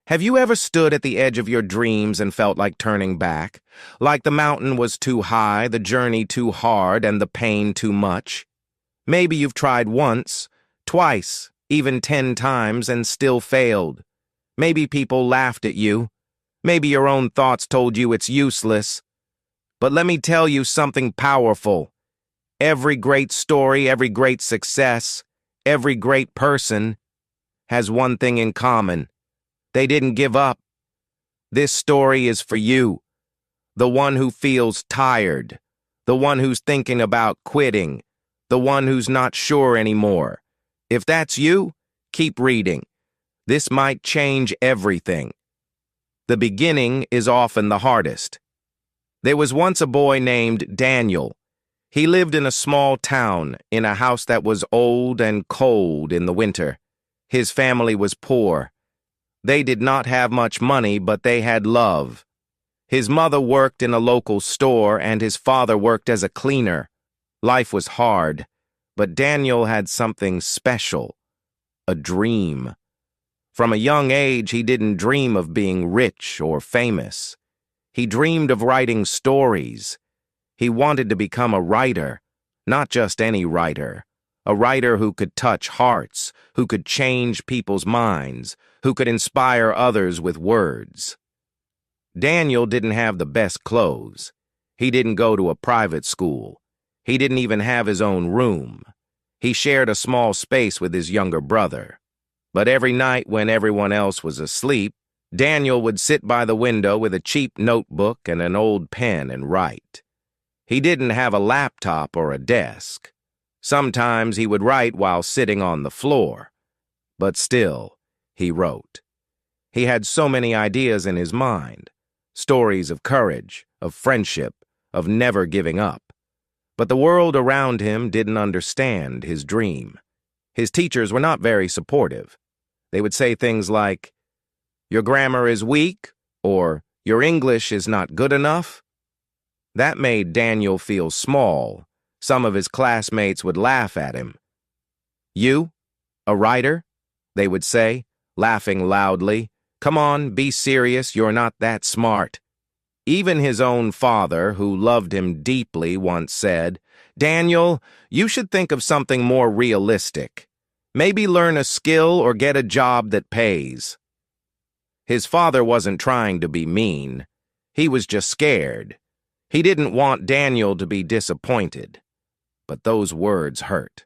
Have you ever stood at the edge of your dreams and felt like turning back? Like the mountain was too high, the journey too hard, and the pain too much? Maybe you've tried once, twice, even 10 times and still failed. Maybe people laughed at you. Maybe your own thoughts told you it's useless. But let me tell you something powerful. Every great story, every great success, every great person has one thing in common. They didn't give up. This story is for you, the one who feels tired, the one who's thinking about quitting, the one who's not sure anymore. If that's you, keep reading. This might change everything. The beginning is often the hardest. There was once a boy named Daniel. He lived in a small town, in a house that was old and cold in the winter. His family was poor. They did not have much money, but they had love. His mother worked in a local store, and his father worked as a cleaner. Life was hard, but Daniel had something special, a dream. From a young age, he didn't dream of being rich or famous. He dreamed of writing stories. He wanted to become a writer, not just any writer. A writer who could touch hearts, who could change people's minds, who could inspire others with words. Daniel didn't have the best clothes. He didn't go to a private school. He didn't even have his own room. He shared a small space with his younger brother. But every night when everyone else was asleep, Daniel would sit by the window with a cheap notebook and an old pen and write. He didn't have a laptop or a desk. Sometimes he would write while sitting on the floor. But still, he wrote. He had so many ideas in his mind, stories of courage, of friendship, of never giving up. But the world around him didn't understand his dream. His teachers were not very supportive. They would say things like, "Your grammar is weak," or "Your English is not good enough." That made Daniel feel small. Some of his classmates would laugh at him. "You? A writer?" they would say, laughing loudly. "Come on, be serious, you're not that smart." Even his own father, who loved him deeply, once said, "Daniel, you should think of something more realistic. Maybe learn a skill or get a job that pays." His father wasn't trying to be mean. He was just scared. He didn't want Daniel to be disappointed. But those words hurt.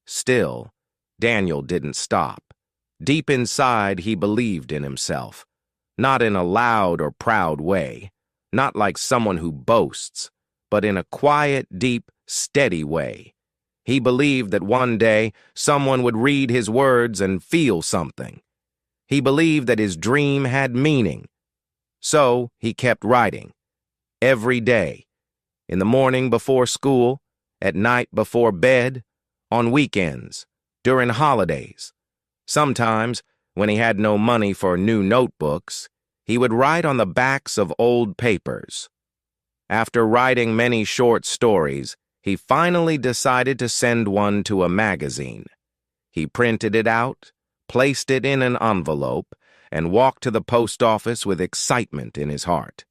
Still, Daniel didn't stop. Deep inside, he believed in himself. Not in a loud or proud way. Not like someone who boasts, but in a quiet, deep, steady way. He believed that one day someone would read his words and feel something. He believed that his dream had meaning. So he kept writing. Every day. In the morning before school, at night before bed, on weekends, during holidays. Sometimes, when he had no money for new notebooks, he would write on the backs of old papers. After writing many short stories, he finally decided to send one to a magazine. He printed it out, placed it in an envelope, and walked to the post office with excitement in his heart.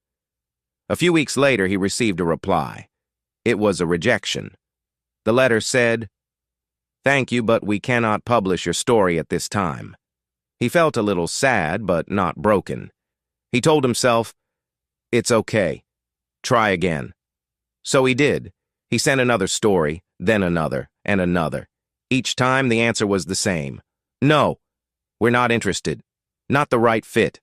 A few weeks later, he received a reply. It was a rejection. The letter said, "Thank you, but we cannot publish your story at this time." He felt a little sad, but not broken. He told himself, "It's okay. Try again." So he did. He sent another story, then another, and another. Each time the answer was the same. "No, we're not interested. Not the right fit."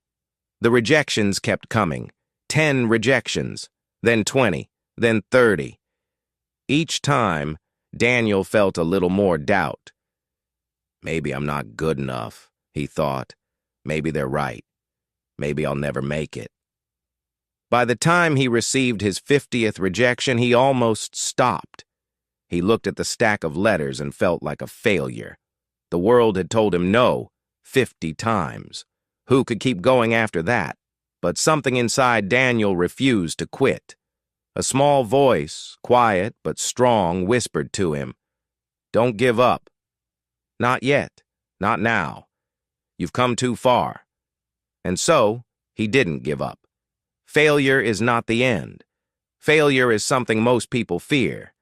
The rejections kept coming. 10 rejections, then 20, then 30. Each time, Daniel felt a little more doubt. "Maybe I'm not good enough," he thought. "Maybe they're right. Maybe I'll never make it." By the time he received his 50th rejection, he almost stopped. He looked at the stack of letters and felt like a failure. The world had told him no 50 times. Who could keep going after that? But something inside Daniel refused to quit. A small voice, quiet but strong, whispered to him, "Don't give up. Not yet. Not now. You've come too far." And so, he didn't give up. Failure is not the end. Failure is something most people fear.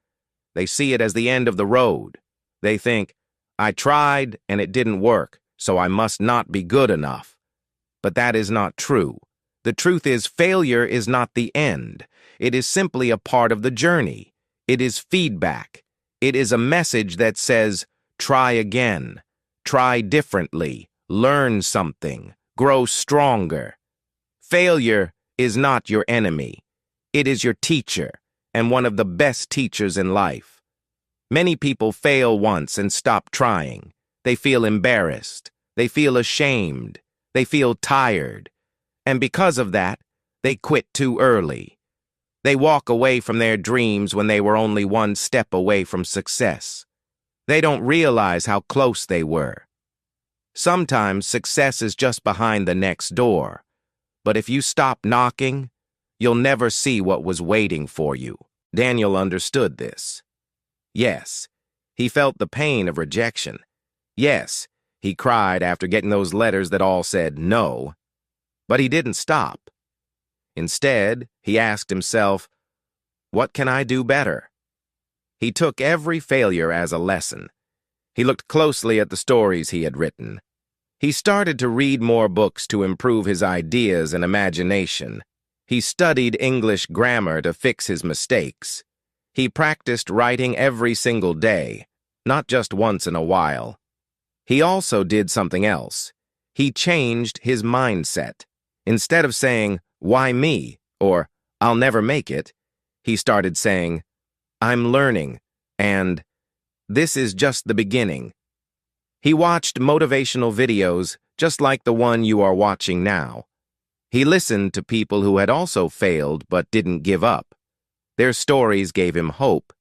They see it as the end of the road. They think, I tried and it didn't work, so I must not be good enough. But that is not true. The truth is, failure is not the end. It is simply a part of the journey. It is feedback. It is a message that says, try again, try differently, learn something, grow stronger. Failure is not your enemy. It is your teacher, and one of the best teachers in life. Many people fail once and stop trying. They feel embarrassed. They feel ashamed. They feel tired. And because of that, they quit too early. They walk away from their dreams when they were only one step away from success. They don't realize how close they were. Sometimes success is just behind the next door. But if you stop knocking, you'll never see what was waiting for you. Daniel understood this. Yes, he felt the pain of rejection. Yes, he cried after getting those letters that all said no. But he didn't stop. Instead, he asked himself, what can I do better? He took every failure as a lesson. He looked closely at the stories he had written. He started to read more books to improve his ideas and imagination. He studied English grammar to fix his mistakes. He practiced writing every single day, not just once in a while. He also did something else. He changed his mindset. Instead of saying, why me? Or, I'll never make it, he started saying, I'm learning, and this is just the beginning. He watched motivational videos just like the one you are watching now. He listened to people who had also failed but didn't give up. Their stories gave him hope.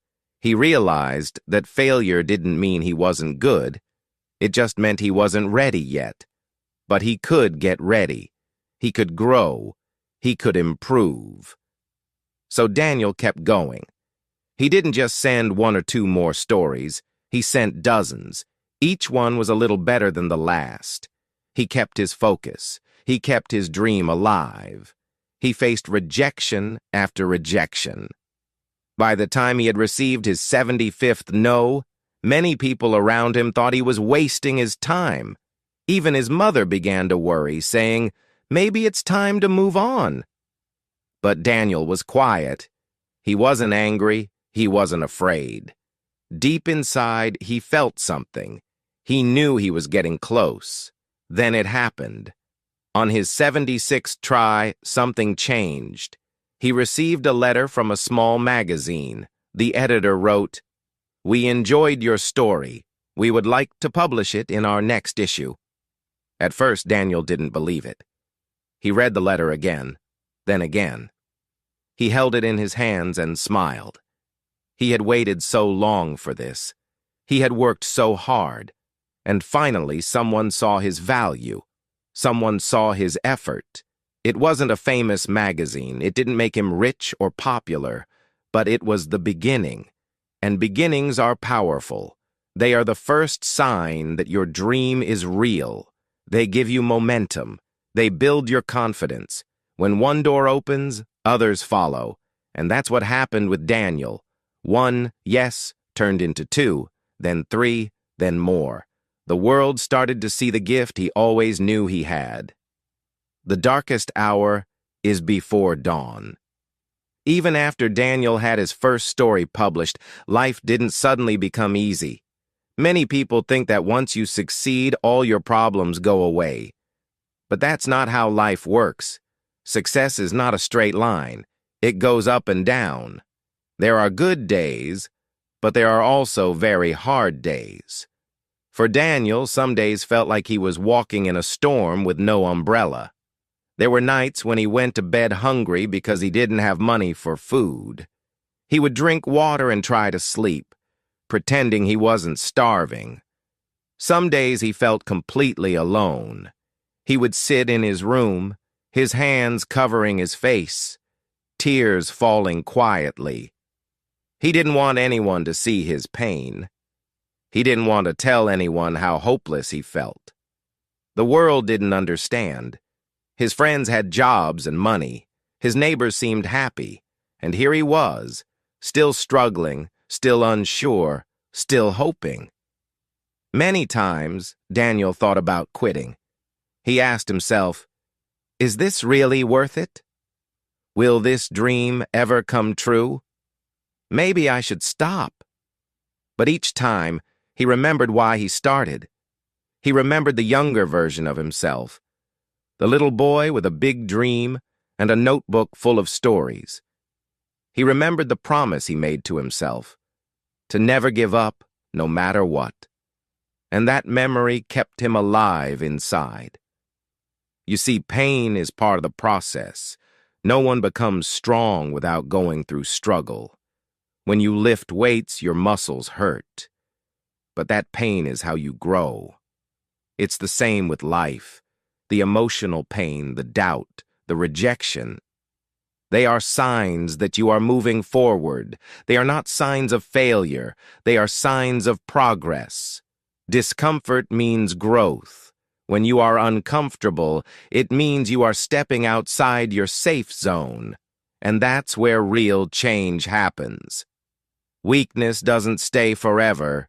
He realized that failure didn't mean he wasn't good. It just meant he wasn't ready yet. But he could get ready. He could grow. He could improve. So Daniel kept going. He didn't just send one or two more stories. He sent dozens. Each one was a little better than the last. He kept his focus. He kept his dream alive. He faced rejection after rejection. By the time he had received his 75th no, many people around him thought he was wasting his time. Even his mother began to worry, saying, maybe it's time to move on. But Daniel was quiet. He wasn't angry. He wasn't afraid. Deep inside, he felt something. He knew he was getting close. Then it happened. On his 76th try, something changed. He received a letter from a small magazine. The editor wrote, "We enjoyed your story. We would like to publish it in our next issue." At first, Daniel didn't believe it. He read the letter again, then again. He held it in his hands and smiled. He had waited so long for this. He had worked so hard. And finally, someone saw his value. Someone saw his effort. It wasn't a famous magazine. It didn't make him rich or popular. But it was the beginning. And beginnings are powerful. They are the first sign that your dream is real. They give you momentum. They build your confidence. When one door opens, others follow. And that's what happened with Daniel. One yes turned into two, then three, then more. The world started to see the gift he always knew he had. The darkest hour is before dawn. Even after Daniel had his first story published, life didn't suddenly become easy. Many people think that once you succeed, all your problems go away. But that's not how life works. Success is not a straight line. It goes up and down. There are good days, but there are also very hard days. For Daniel, some days felt like he was walking in a storm with no umbrella. There were nights when he went to bed hungry because he didn't have money for food. He would drink water and try to sleep, pretending he wasn't starving. Some days he felt completely alone. He would sit in his room, his hands covering his face, tears falling quietly. He didn't want anyone to see his pain. He didn't want to tell anyone how hopeless he felt. The world didn't understand. His friends had jobs and money. His neighbors seemed happy. And here he was, still struggling, still unsure, still hoping. Many times, Daniel thought about quitting. He asked himself, is this really worth it? Will this dream ever come true? Maybe I should stop. But each time, he remembered why he started. He remembered the younger version of himself, the little boy with a big dream and a notebook full of stories. He remembered the promise he made to himself, to never give up, no matter what. And that memory kept him alive inside. You see, pain is part of the process. No one becomes strong without going through struggle. When you lift weights, your muscles hurt. But that pain is how you grow. It's the same with life. The emotional pain, the doubt, the rejection. They are signs that you are moving forward. They are not signs of failure. They are signs of progress. Discomfort means growth. When you are uncomfortable, it means you are stepping outside your safe zone. And that's where real change happens. Weakness doesn't stay forever.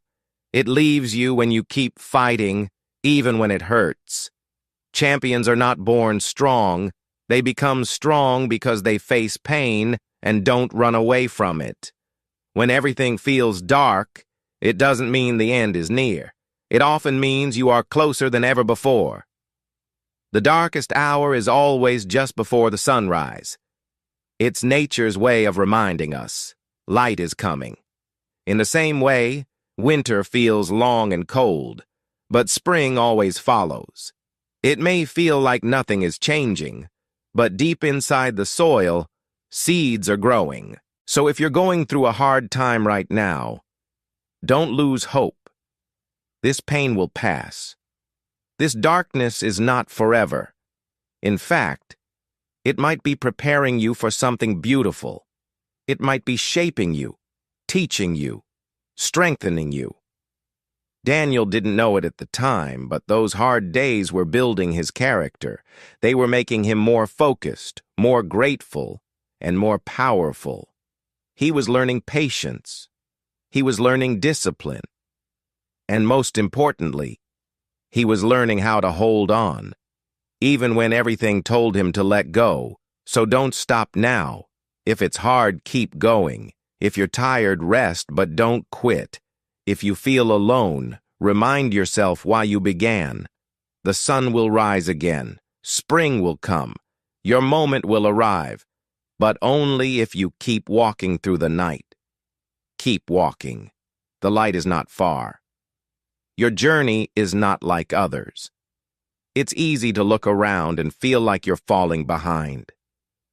It leaves you when you keep fighting, even when it hurts. Champions are not born strong. They become strong because they face pain and don't run away from it. When everything feels dark, it doesn't mean the end is near. It often means you are closer than ever before. The darkest hour is always just before the sunrise. It's nature's way of reminding us, light is coming. In the same way, winter feels long and cold, but spring always follows. It may feel like nothing is changing, but deep inside the soil, seeds are growing. So if you're going through a hard time right now, don't lose hope. This pain will pass. This darkness is not forever. In fact, it might be preparing you for something beautiful. It might be shaping you, teaching you, strengthening you. Daniel didn't know it at the time, but those hard days were building his character. They were making him more focused, more grateful, and more powerful. He was learning patience. He was learning discipline. And most importantly, he was learning how to hold on, even when everything told him to let go. So don't stop now. If it's hard, keep going. If you're tired, rest, but don't quit. If you feel alone, remind yourself why you began. The sun will rise again. Spring will come. Your moment will arrive, but only if you keep walking through the night. Keep walking. The light is not far. Your journey is not like others. It's easy to look around and feel like you're falling behind.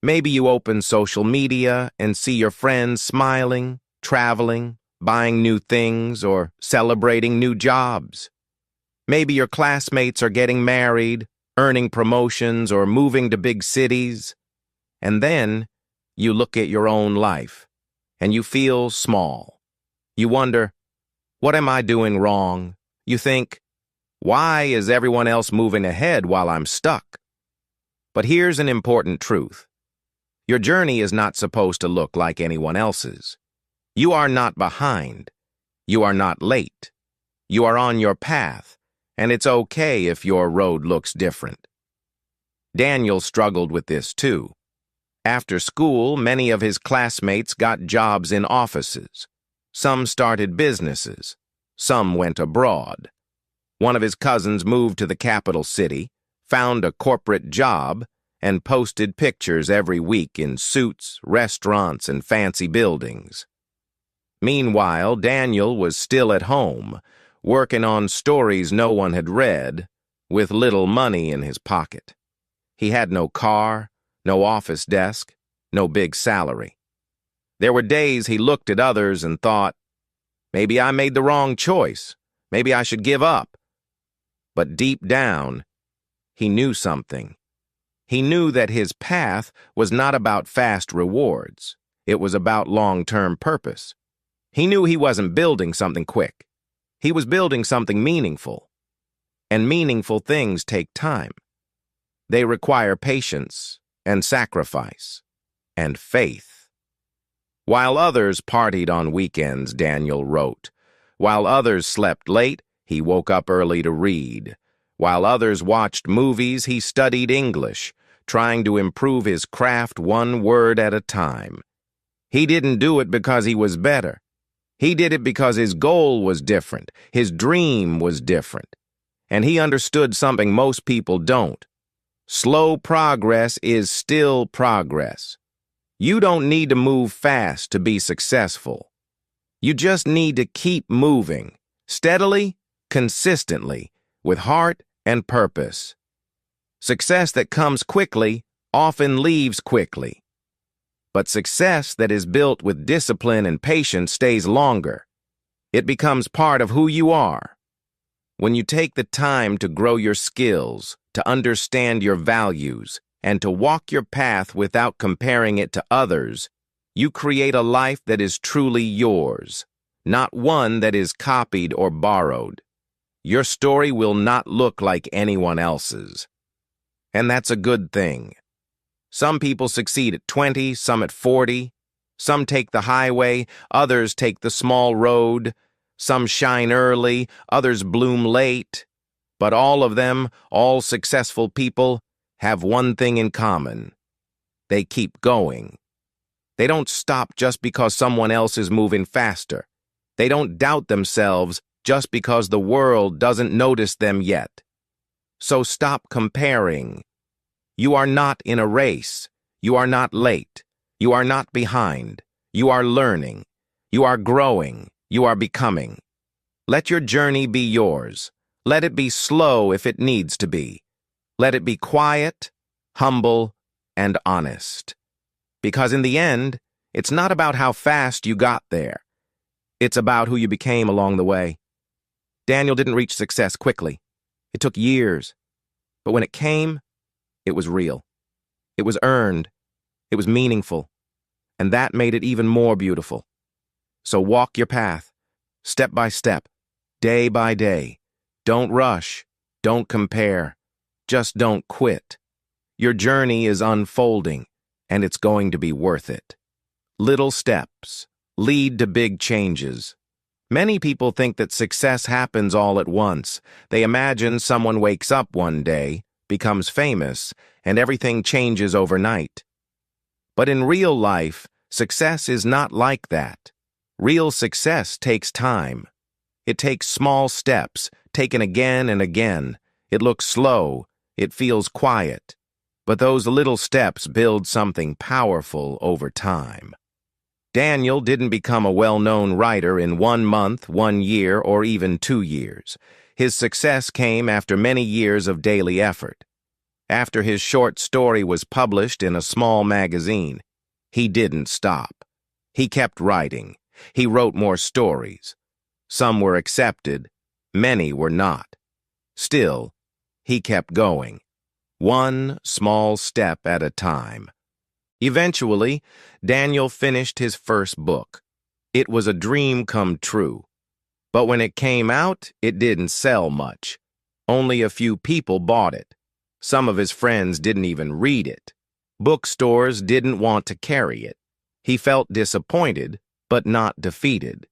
Maybe you open social media and see your friends smiling, traveling, buying new things, or celebrating new jobs. Maybe your classmates are getting married, earning promotions, or moving to big cities. And then you look at your own life, and you feel small. You wonder, what am I doing wrong? You think, why is everyone else moving ahead while I'm stuck? But here's an important truth. Your journey is not supposed to look like anyone else's. You are not behind. You are not late. You are on your path, and it's okay if your road looks different. Daniel struggled with this too. After school, many of his classmates got jobs in offices. Some started businesses. Some went abroad. One of his cousins moved to the capital city, found a corporate job, and posted pictures every week in suits, restaurants, and fancy buildings. Meanwhile, Daniel was still at home, working on stories no one had read, with little money in his pocket. He had no car, no office desk, no big salary. There were days he looked at others and thought, maybe I made the wrong choice. Maybe I should give up. But deep down, he knew something. He knew that his path was not about fast rewards. It was about long-term purpose. He knew he wasn't building something quick. He was building something meaningful. And meaningful things take time. They require patience and sacrifice and faith. While others partied on weekends, Daniel wrote. While others slept late, he woke up early to read. While others watched movies, he studied English, trying to improve his craft one word at a time. He didn't do it because he was better. He did it because his goal was different, his dream was different. And he understood something most people don't. Slow progress is still progress. You don't need to move fast to be successful. You just need to keep moving, steadily, consistently, with heart and purpose. Success that comes quickly often leaves quickly. But success that is built with discipline and patience stays longer. It becomes part of who you are. When you take the time to grow your skills, to understand your values, and to walk your path without comparing it to others, you create a life that is truly yours, not one that is copied or borrowed. Your story will not look like anyone else's. And that's a good thing. Some people succeed at 20, some at 40. Some take the highway, others take the small road. Some shine early, others bloom late. But all of them, all successful people, have one thing in common. They keep going. They don't stop just because someone else is moving faster. They don't doubt themselves just because the world doesn't notice them yet. So stop comparing. You are not in a race. You are not late. You are not behind. You are learning. You are growing. You are becoming. Let your journey be yours. Let it be slow if it needs to be. Let it be quiet, humble, and honest. Because in the end, it's not about how fast you got there. It's about who you became along the way. Daniel didn't reach success quickly. It took years. But when it came, it was real. It was earned. It was meaningful. And that made it even more beautiful. So walk your path, step by step, day by day. Don't rush. Don't compare. Just don't quit. Your journey is unfolding, and it's going to be worth it. Little steps lead to big changes. Many people think that success happens all at once. They imagine someone wakes up one day, becomes famous, and everything changes overnight. But in real life, success is not like that. Real success takes time. It takes small steps, taken again and again. It looks slow. It feels quiet. But those little steps build something powerful over time. Daniel didn't become a well-known writer in 1 month, 1 year, or even 2 years. His success came after many years of daily effort. After his short story was published in a small magazine, he didn't stop. He kept writing. He wrote more stories. Some were accepted, many were not. Still, he kept going, one small step at a time. Eventually, Daniel finished his first book. It was a dream come true. But when it came out, it didn't sell much. Only a few people bought it. Some of his friends didn't even read it. Bookstores didn't want to carry it. He felt disappointed, but not defeated.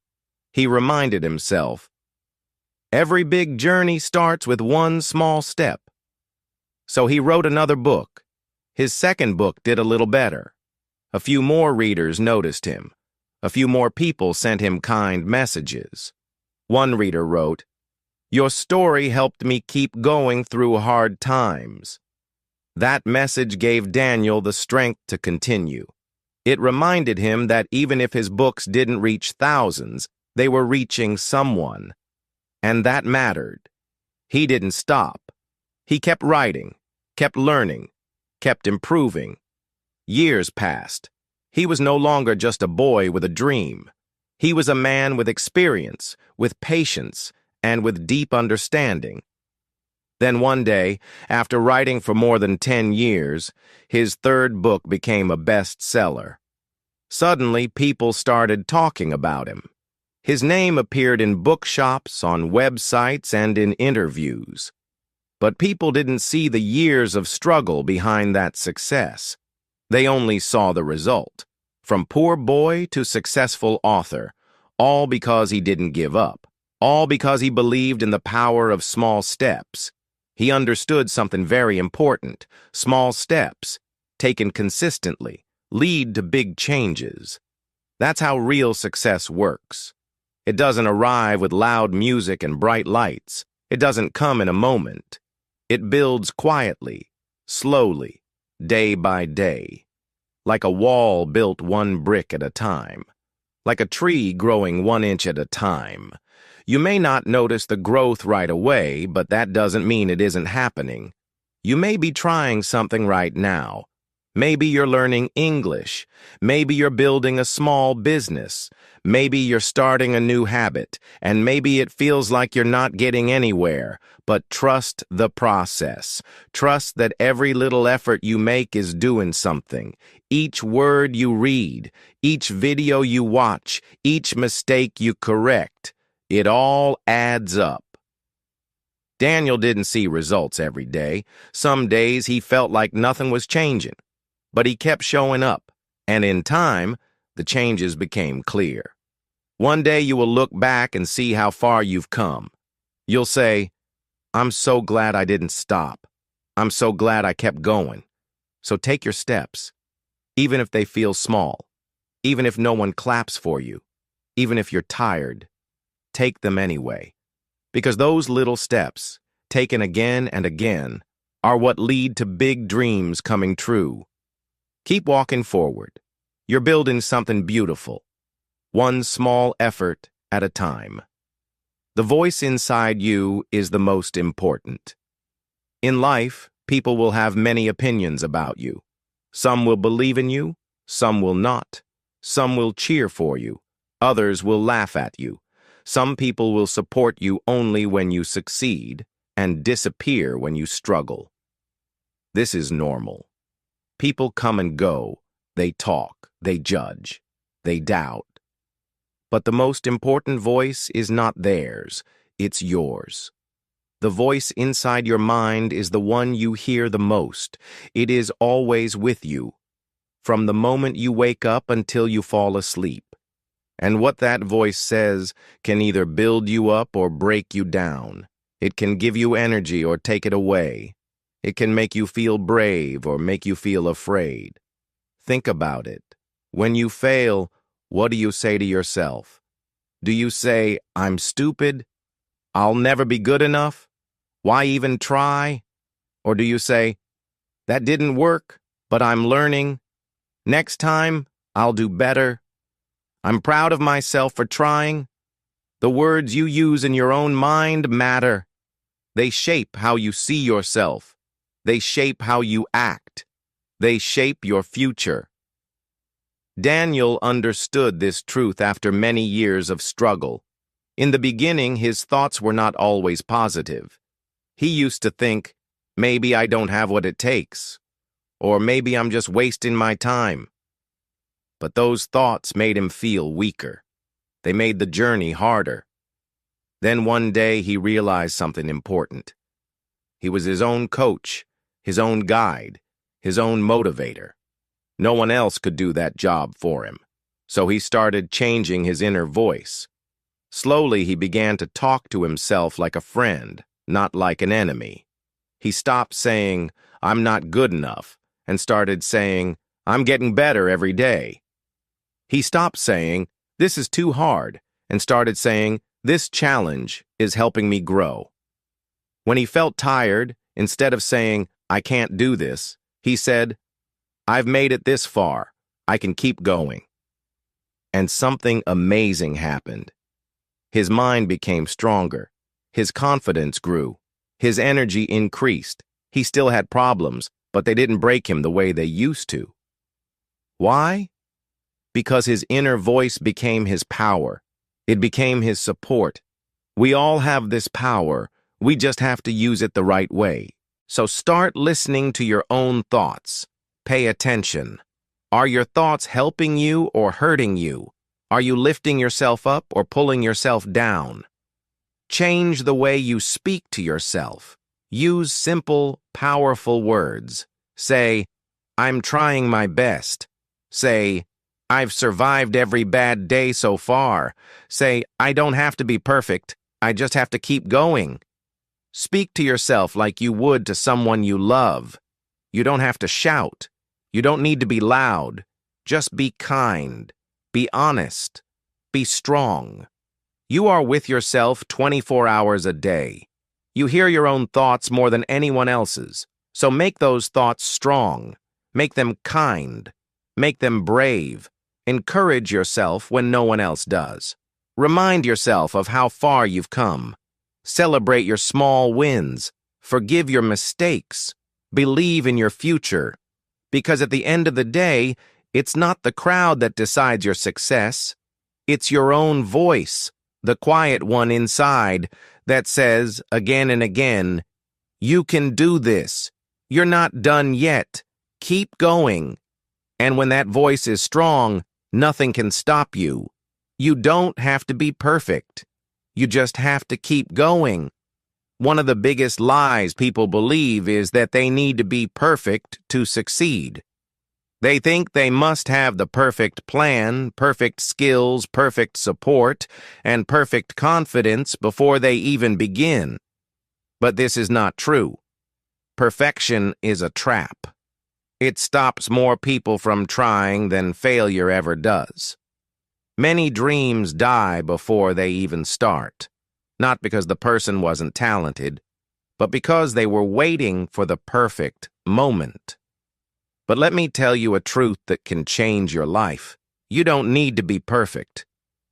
He reminded himself, every big journey starts with one small step. So he wrote another book. His second book did a little better. A few more readers noticed him. A few more people sent him kind messages. One reader wrote, "Your story helped me keep going through hard times." That message gave Daniel the strength to continue. It reminded him that even if his books didn't reach thousands, they were reaching someone. And that mattered. He didn't stop. He kept writing, kept learning, kept improving. Years passed. He was no longer just a boy with a dream. He was a man with experience, with patience, and with deep understanding. Then one day, after writing for more than 10 years, his third book became a bestseller. Suddenly, people started talking about him. His name appeared in bookshops, on websites, and in interviews. But people didn't see the years of struggle behind that success. They only saw the result. From poor boy to successful author, all because he didn't give up. All because he believed in the power of small steps. He understood something very important. Small steps, taken consistently, lead to big changes. That's how real success works. It doesn't arrive with loud music and bright lights. It doesn't come in a moment. It builds quietly, slowly, day by day. Like a wall built one brick at a time. Like a tree growing 1 inch at a time. You may not notice the growth right away, but that doesn't mean it isn't happening. You may be trying something right now. Maybe you're learning English. Maybe you're building a small business. Maybe you're starting a new habit. And maybe it feels like you're not getting anywhere. But trust the process. Trust that every little effort you make is doing something. Each word you read, each video you watch, each mistake you correct, it all adds up. Daniel didn't see results every day. Some days he felt like nothing was changing. But he kept showing up, and in time, the changes became clear. One day you will look back and see how far you've come. You'll say, I'm so glad I didn't stop. I'm so glad I kept going. So take your steps, even if they feel small, even if no one claps for you, even if you're tired. Take them anyway, because those little steps, taken again and again, are what lead to big dreams coming true. Keep walking forward. You're building something beautiful, one small effort at a time. The voice inside you is the most important. In life, people will have many opinions about you. Some will believe in you, some will not. Some will cheer for you, others will laugh at you. Some people will support you only when you succeed and disappear when you struggle. This is normal. People come and go. They talk, they judge, they doubt. But the most important voice is not theirs, it's yours. The voice inside your mind is the one you hear the most. It is always with you, from the moment you wake up until you fall asleep. And what that voice says can either build you up or break you down. It can give you energy or take it away. It can make you feel brave or make you feel afraid. Think about it. When you fail, what do you say to yourself? Do you say, I'm stupid? I'll never be good enough? Why even try? Or do you say, that didn't work, but I'm learning. Next time, I'll do better. I'm proud of myself for trying. The words you use in your own mind matter. They shape how you see yourself. They shape how you act. They shape your future. Daniel understood this truth after many years of struggle. In the beginning, his thoughts were not always positive. He used to think, maybe I don't have what it takes, or maybe I'm just wasting my time. But those thoughts made him feel weaker. They made the journey harder. Then one day he realized something important. He was his own coach, his own guide, his own motivator. No one else could do that job for him. So he started changing his inner voice. Slowly he began to talk to himself like a friend, not like an enemy. He stopped saying, I'm not good enough, and started saying, I'm getting better every day. He stopped saying, this is too hard, and started saying, this challenge is helping me grow. When he felt tired, instead of saying, I can't do this, he said, I've made it this far. I can keep going. And something amazing happened. His mind became stronger. His confidence grew. His energy increased. He still had problems, but they didn't break him the way they used to. Why? Because his inner voice became his power. It became his support. We all have this power. We just have to use it the right way. So start listening to your own thoughts. Pay attention. Are your thoughts helping you or hurting you? Are you lifting yourself up or pulling yourself down? Change the way you speak to yourself. Use simple, powerful words. Say, I'm trying my best. Say, I've survived every bad day so far. Say, I don't have to be perfect. I just have to keep going. Speak to yourself like you would to someone you love. You don't have to shout. You don't need to be loud. Just be kind. Be honest. Be strong. You are with yourself 24 hours a day. You hear your own thoughts more than anyone else's, so make those thoughts strong. Make them kind. Make them brave. Encourage yourself when no one else does. Remind yourself of how far you've come. Celebrate your small wins. Forgive your mistakes. Believe in your future. Because at the end of the day, it's not the crowd that decides your success. It's your own voice, the quiet one inside, that says again and again, you can do this. You're not done yet. Keep going. And when that voice is strong, nothing can stop you. You don't have to be perfect. You just have to keep going. One of the biggest lies people believe is that they need to be perfect to succeed. They think they must have the perfect plan, perfect skills, perfect support, and perfect confidence before they even begin. But this is not true. Perfection is a trap. It stops more people from trying than failure ever does. Many dreams die before they even start, not because the person wasn't talented, but because they were waiting for the perfect moment. But let me tell you a truth that can change your life. You don't need to be perfect.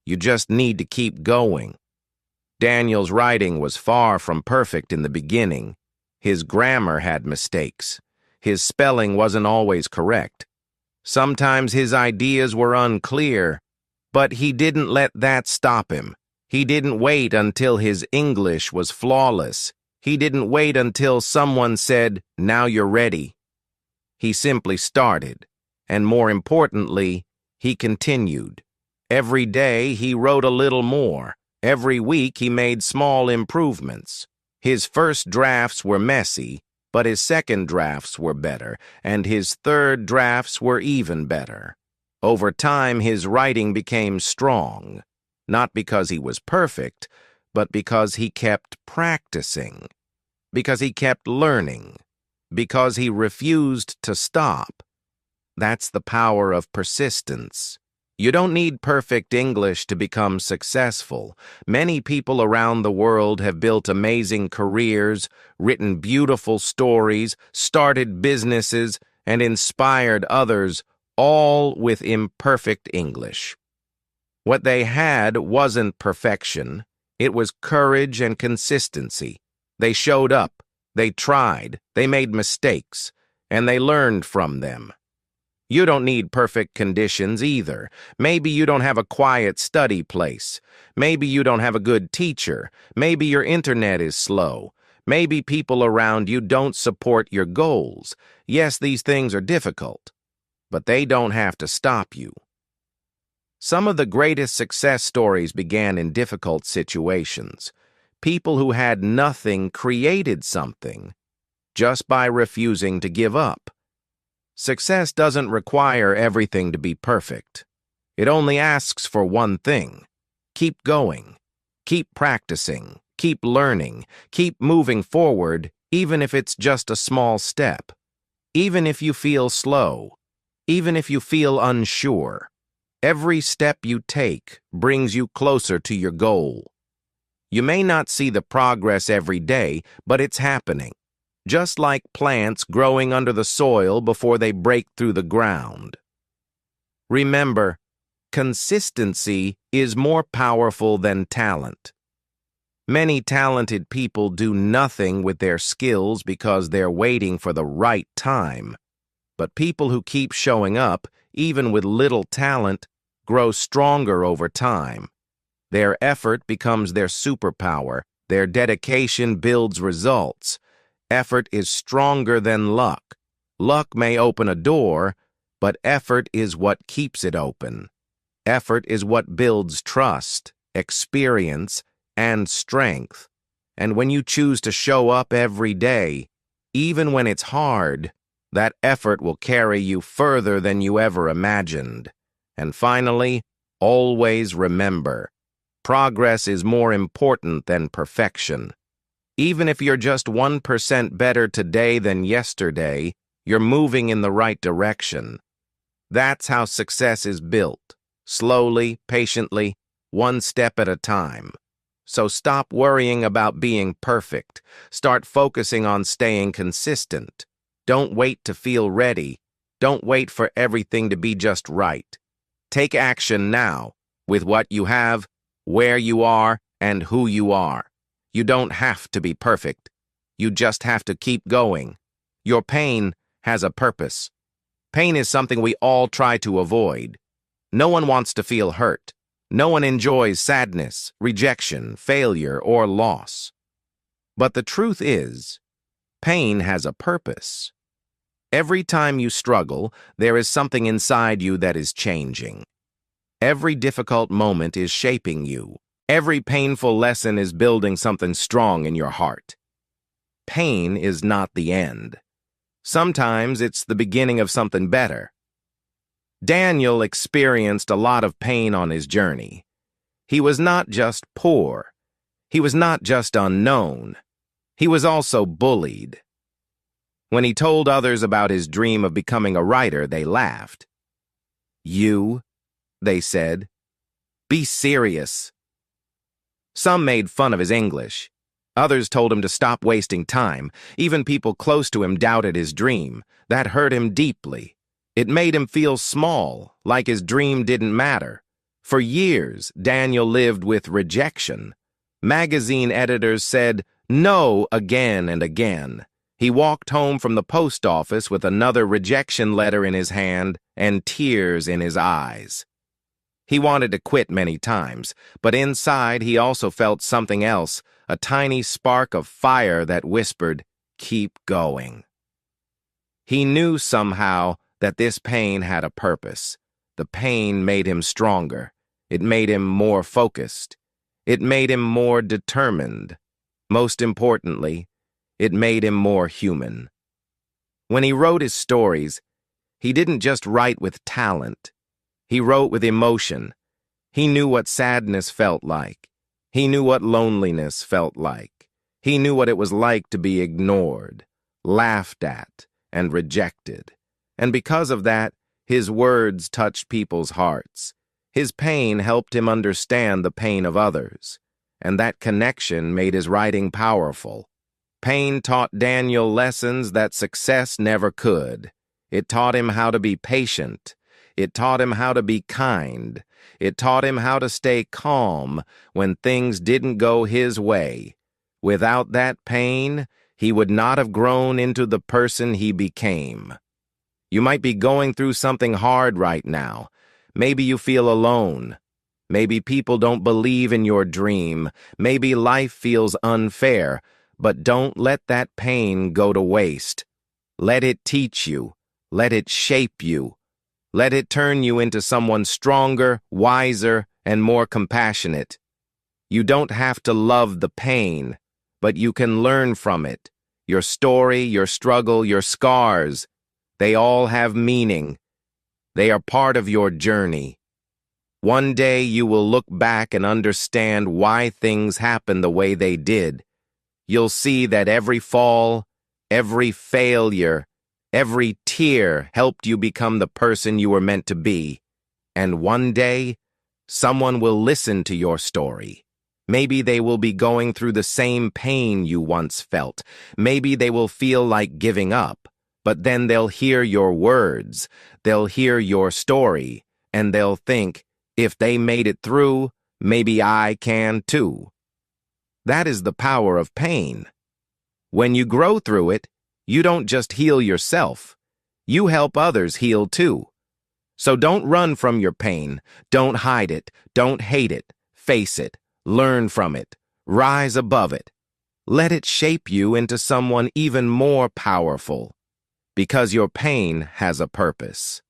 You just need to keep going. Daniel's writing was far from perfect in the beginning. His grammar had mistakes. His spelling wasn't always correct. Sometimes his ideas were unclear, but he didn't let that stop him. He didn't wait until his English was flawless. He didn't wait until someone said, "Now you're ready." He simply started, and more importantly, he continued. Every day he wrote a little more. Every week he made small improvements. His first drafts were messy, but his second drafts were better, and his third drafts were even better. Over time, his writing became strong, not because he was perfect, but because he kept practicing, because he kept learning, because he refused to stop. That's the power of persistence. You don't need perfect English to become successful. Many people around the world have built amazing careers, written beautiful stories, started businesses, and inspired others, all with imperfect English. What they had wasn't perfection. It was courage and consistency. They showed up. They tried, they made mistakes, and they learned from them. You don't need perfect conditions either. Maybe you don't have a quiet study place. Maybe you don't have a good teacher. Maybe your internet is slow. Maybe people around you don't support your goals. Yes, these things are difficult, but they don't have to stop you. Some of the greatest success stories began in difficult situations. People who had nothing created something just by refusing to give up. Success doesn't require everything to be perfect. It only asks for one thing. Keep going. Keep practicing. Keep learning. Keep moving forward, even if it's just a small step. Even if you feel slow. Even if you feel unsure. Every step you take brings you closer to your goal. You may not see the progress every day, but it's happening. Just like plants growing under the soil before they break through the ground. Remember, consistency is more powerful than talent. Many talented people do nothing with their skills because they're waiting for the right time. But people who keep showing up, even with little talent, grow stronger over time. Their effort becomes their superpower. Their dedication builds results. Effort is stronger than luck. Luck may open a door, but effort is what keeps it open. Effort is what builds trust, experience, and strength. And when you choose to show up every day, even when it's hard, that effort will carry you further than you ever imagined. And finally, always remember, progress is more important than perfection. Even if you're just 1% better today than yesterday, you're moving in the right direction. That's how success is built, slowly, patiently, one step at a time. So stop worrying about being perfect. Start focusing on staying consistent. Don't wait to feel ready. Don't wait for everything to be just right. Take action now, with what you have, where you are, and who you are. You don't have to be perfect. You just have to keep going. Your pain has a purpose. Pain is something we all try to avoid. No one wants to feel hurt. No one enjoys sadness, rejection, failure, or loss. But the truth is, pain has a purpose. Every time you struggle, there is something inside you that is changing. Every difficult moment is shaping you. Every painful lesson is building something strong in your heart. Pain is not the end. Sometimes it's the beginning of something better. Daniel experienced a lot of pain on his journey. He was not just poor. He was not just unknown. He was also bullied. When he told others about his dream of becoming a writer, they laughed. "You," they said, "be serious." Some made fun of his English. Others told him to stop wasting time. Even people close to him doubted his dream. That hurt him deeply. It made him feel small, like his dream didn't matter. For years, Daniel lived with rejection. Magazine editors said no again and again. He walked home from the post office with another rejection letter in his hand and tears in his eyes. He wanted to quit many times, but inside he also felt something else, a tiny spark of fire that whispered, "Keep going." He knew somehow that this pain had a purpose. The pain made him stronger. It made him more focused. It made him more determined. Most importantly, it made him more human. When he wrote his stories, he didn't just write with talent. He wrote with emotion. He knew what sadness felt like. He knew what loneliness felt like. He knew what it was like to be ignored, laughed at, and rejected. And because of that, his words touched people's hearts. His pain helped him understand the pain of others. And that connection made his writing powerful. Pain taught Daniel lessons that success never could. It taught him how to be patient. It taught him how to be kind. It taught him how to stay calm when things didn't go his way. Without that pain, he would not have grown into the person he became. You might be going through something hard right now. Maybe you feel alone. Maybe people don't believe in your dream. Maybe life feels unfair. But don't let that pain go to waste. Let it teach you. Let it shape you. Let it turn you into someone stronger, wiser, and more compassionate. You don't have to love the pain, but you can learn from it. Your story, your struggle, your scars, they all have meaning. They are part of your journey. One day you will look back and understand why things happened the way they did. You'll see that every fall, every failure, every tear helped you become the person you were meant to be. And one day, someone will listen to your story. Maybe they will be going through the same pain you once felt. Maybe they will feel like giving up. But then they'll hear your words, they'll hear your story, and they'll think, if they made it through, maybe I can too. That is the power of pain. When you grow through it, you don't just heal yourself. You help others heal too. So don't run from your pain. Don't hide it. Don't hate it. Face it. Learn from it. Rise above it. Let it shape you into someone even more powerful. Because your pain has a purpose.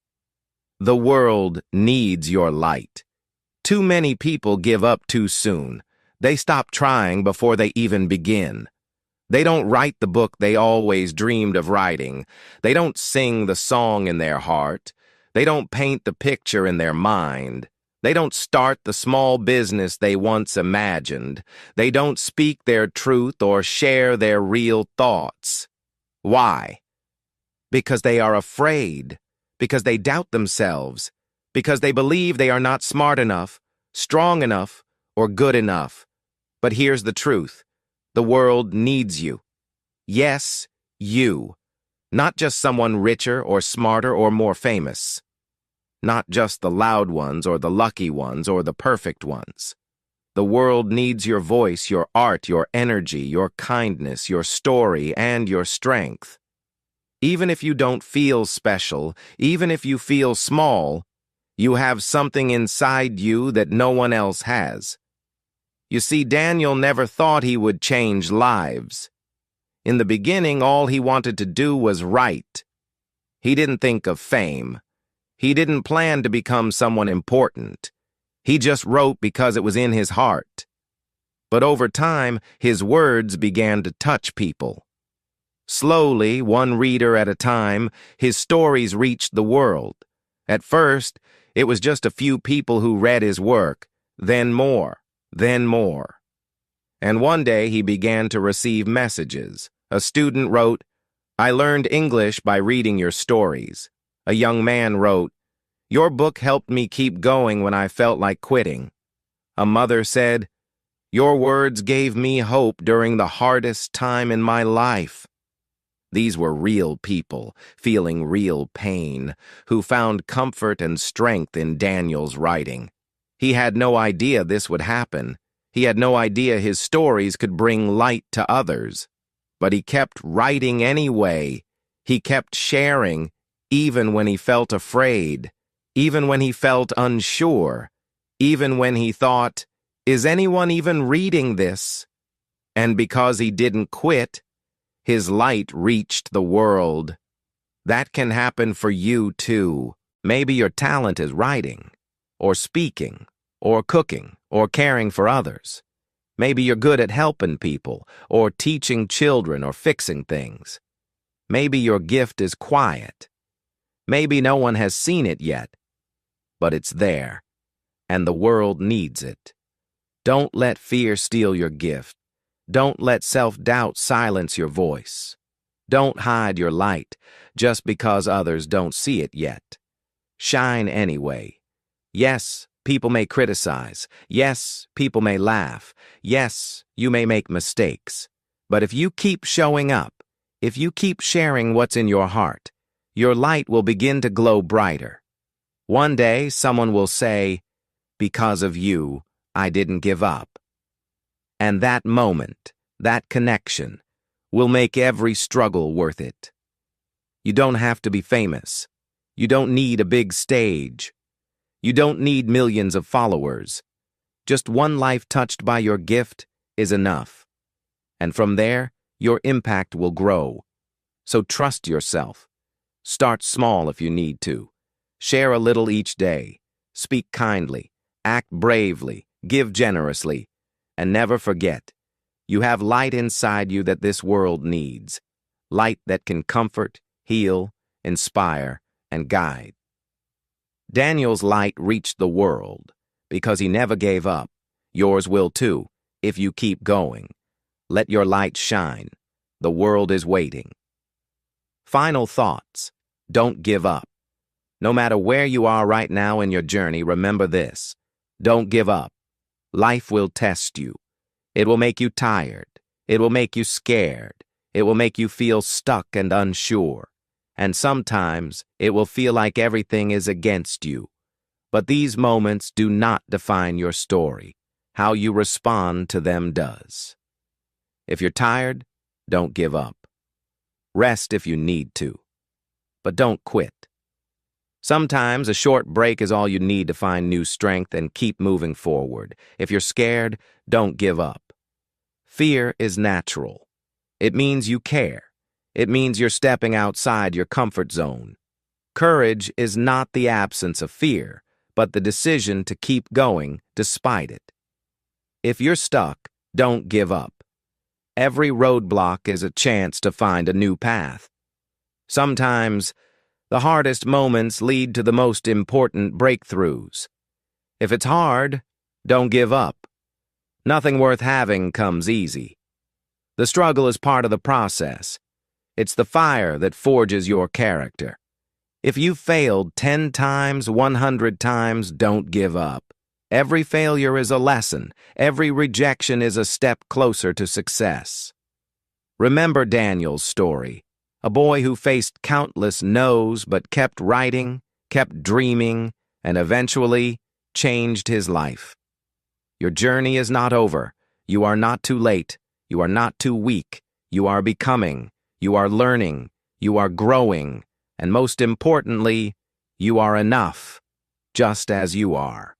The world needs your light. Too many people give up too soon. They stop trying before they even begin. They don't write the book they always dreamed of writing. They don't sing the song in their heart. They don't paint the picture in their mind. They don't start the small business they once imagined. They don't speak their truth or share their real thoughts. Why? Because they are afraid. Because they doubt themselves. Because they believe they are not smart enough, strong enough, or good enough. But here's the truth. The world needs you. Yes, you. Not just someone richer or smarter or more famous. Not just the loud ones or the lucky ones or the perfect ones. The world needs your voice, your art, your energy, your kindness, your story, and your strength. Even if you don't feel special, even if you feel small, you have something inside you that no one else has. You see, Daniel never thought he would change lives. In the beginning, all he wanted to do was write. He didn't think of fame. He didn't plan to become someone important. He just wrote because it was in his heart. But over time, his words began to touch people. Slowly, one reader at a time, his stories reached the world. At first, it was just a few people who read his work, then more. Then more. And one day he began to receive messages. A student wrote, "I learned English by reading your stories." A young man wrote, "Your book helped me keep going when I felt like quitting." A mother said, "Your words gave me hope during the hardest time in my life." These were real people, feeling real pain, who found comfort and strength in Daniel's writing. He had no idea this would happen. He had no idea his stories could bring light to others. But he kept writing anyway. He kept sharing, even when he felt afraid, even when he felt unsure, even when he thought, "Is anyone even reading this?" And because he didn't quit, his light reached the world. That can happen for you too. Maybe your talent is writing, or speaking, or cooking, or caring for others. Maybe you're good at helping people, or teaching children, or fixing things. Maybe your gift is quiet. Maybe no one has seen it yet, but it's there, and the world needs it. Don't let fear steal your gift. Don't let self-doubt silence your voice. Don't hide your light just because others don't see it yet. Shine anyway. Yes, people may criticize. Yes, people may laugh. Yes, you may make mistakes. But if you keep showing up, if you keep sharing what's in your heart, your light will begin to glow brighter. One day, someone will say, "Because of you, I didn't give up." And that moment, that connection, will make every struggle worth it. You don't have to be famous. You don't need a big stage. You don't need millions of followers. Just one life touched by your gift is enough. And from there, your impact will grow. So trust yourself. Start small if you need to. Share a little each day. Speak kindly. Act bravely. Give generously. And never forget, you have light inside you that this world needs. Light that can comfort, heal, inspire, and guide. Daniel's light reached the world because he never gave up. Yours will too, if you keep going. Let your light shine. The world is waiting. Final thoughts. Don't give up. No matter where you are right now in your journey, remember this. Don't give up. Life will test you. It will make you tired. It will make you scared. It will make you feel stuck and unsure. And sometimes it will feel like everything is against you. But these moments do not define your story. How you respond to them does. If you're tired, don't give up. Rest if you need to. But don't quit. Sometimes a short break is all you need to find new strength and keep moving forward. If you're scared, don't give up. Fear is natural. It means you care. It means you're stepping outside your comfort zone. Courage is not the absence of fear, but the decision to keep going despite it. If you're stuck, don't give up. Every roadblock is a chance to find a new path. Sometimes, the hardest moments lead to the most important breakthroughs. If it's hard, don't give up. Nothing worth having comes easy. The struggle is part of the process. It's the fire that forges your character. If you've failed 10 times, 100 times, don't give up. Every failure is a lesson. Every rejection is a step closer to success. Remember Daniel's story, a boy who faced countless no's but kept writing, kept dreaming, and eventually changed his life. Your journey is not over. You are not too late. You are not too weak. You are becoming. You are learning. You are growing. And most importantly, you are enough, just as you are.